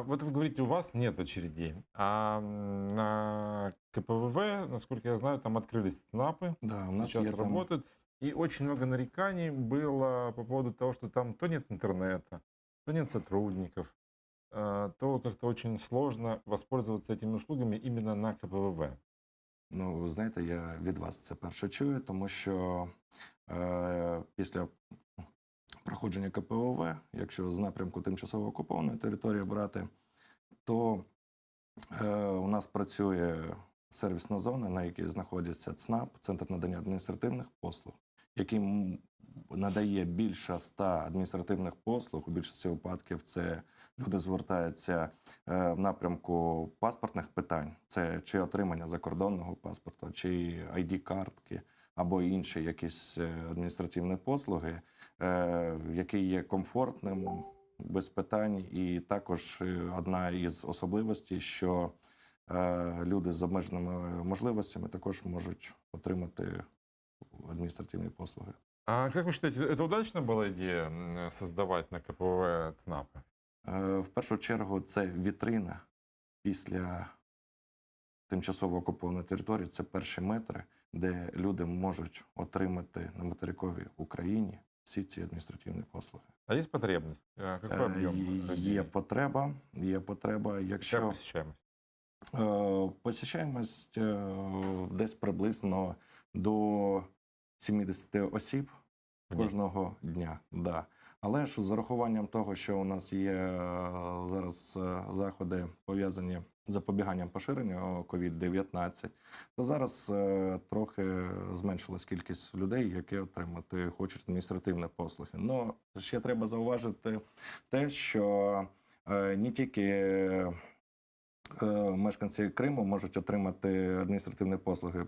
Вот вы говорите, у вас нет очередей, на КПВВ, насколько я знаю, там открылись ЦНАПы, Да, у нас сейчас є там. работают. И очень много нареканий было по поводу того, что там то нет интернета, то нет сотрудников, то как-то очень сложно воспользоваться этими услугами именно на КПВВ. Ну, ви знаєте, я від вас це перше чую, тому що після проходження КПВВ, якщо з напрямку тимчасово окупованої території брати, то у нас працює сервісна зона, на якій знаходиться ЦНАП, Центр надання адміністративних послуг, який надає більше 100 адміністративних послуг. У більшості випадків це люди звертаються в напрямку паспортних питань. Це чи отримання закордонного паспорта, чи ID-картки, або інші якісь адміністративні послуги, який є комфортним, без питань. І також одна із особливостей, що люди з обмеженими можливостями також можуть отримати адміністративні послуги. А как вы считаете, это удачная была идея создавать на КПВВ ЦНАПы? В першу чергу це вітрина після тимчасово окупованої території, це перші метри, де люди можуть отримати на материковій Україні всі ці адміністративні послуги. А есть потребность? Какой объем? Є потреба, Какая якщо посещаемость? посещаємость десь приблизно до 70 осіб кожного дня. Да. Але ж з урахуванням того, що у нас є зараз заходи, пов'язані з запобіганням поширенню COVID-19, то зараз трохи зменшилась кількість людей, які хочуть адміністративні послуги. Но ще треба зауважити те, що не тільки мешканці Криму можуть отримати адміністративні послуги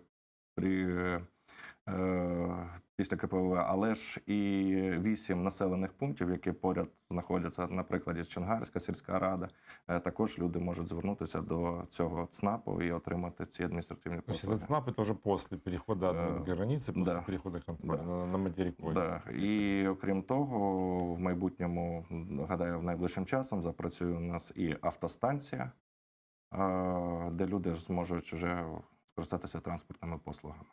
після КПВВ, але ж і 8 населених пунктів, які поряд знаходяться, наприклад, Чонгарська сільська рада, також люди можуть звернутися до цього ЦНАПу і отримати ці адміністративні То есть послуги. этот ЦНАП это уже после перехода границы, после да. перехода контроля на материковой. Да. І окрім того, в майбутньому, гадаю, найближчим часом запрацює у нас і автостанція, де люди зможуть вже скористатися транспортними послугами.